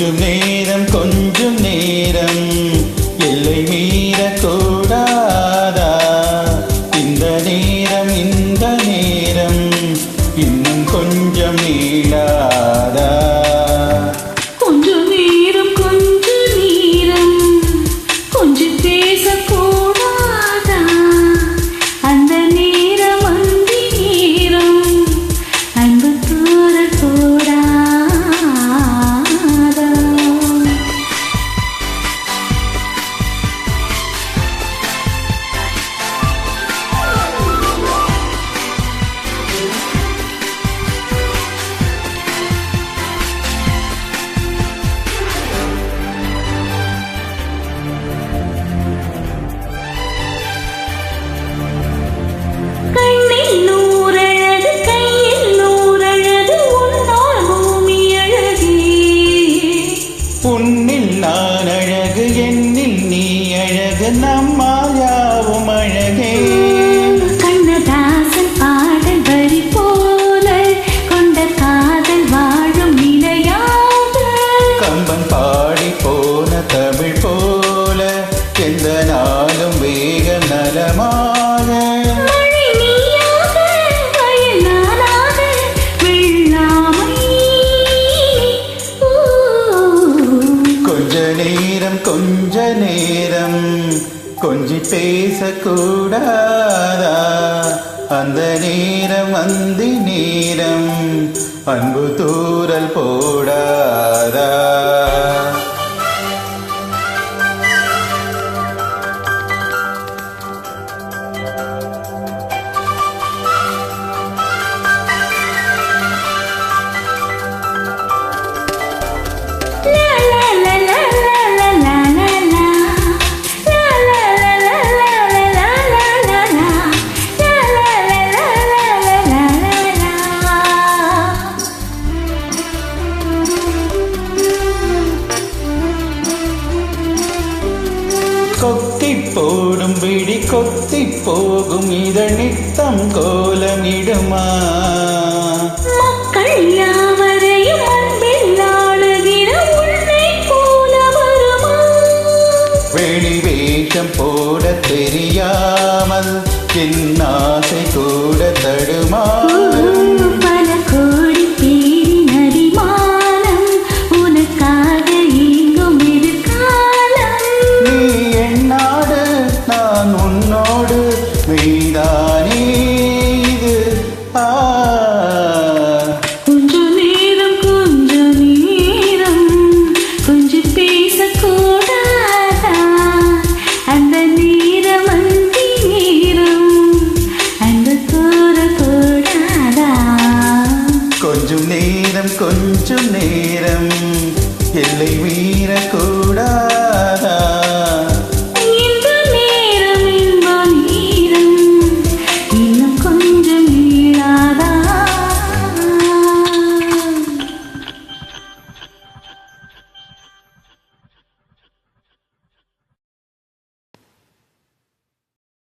கொஞ்சம் நேரம் கொஞ்சம் நேரம் எல்லை மீறக்கூடாதா? இந்த நேரம் இந்த நேரம் இன்னும் கொஞ்சம் நீளாதா? கொஞ்சம் நேரம் கொஞ்சம் பேசக்கூடாதா? அந்த நேரம் அந்தி நேரம் அன்பு தூரக்கூடாதா? உன்னில் நான் அழகு என்னில் நீ அழகு நம்மால் யாவும் அழகே. கண்ணதாசன் பாடல் வரி போல கொண்ட காதல் வாழும் நிலையாக கம்பன் பாடி போன தமிழ் போல எந்த நாளும் வேக நலமாக கொஞ்ச நேரம் கொஞ்சி பேசக்கூடாதா? அந்த நேரம் அந்தி நேரம் அன்பு தூரல் போடாதா? கொத்தி போடும் விழி கொத்தி போகும் இதழ் நித்தம் கோலமிடுமா? மக்கள் யாவரையும் அன்பில் ஆளுகிற உன்னை போல வருமா? வெளி வேஷம் போட தெரியாமல் என் ஆசை கூட தடுமா? பல கோடி பேரின் அபிமானம் உனக்காக இங்கும் இருக்காலம். நீ என்னாடு நான் உன்னோடு மெய்தானே இது. கொஞ்சம் நேரம் கொஞ்சம் பேசக்கூடாதா? அந்த நேரம் அந்தி நேரம் அன்பு தூரக்கூடாதா? கொஞ்சம் நேரம் எல்லை மீறக்கூடாதா?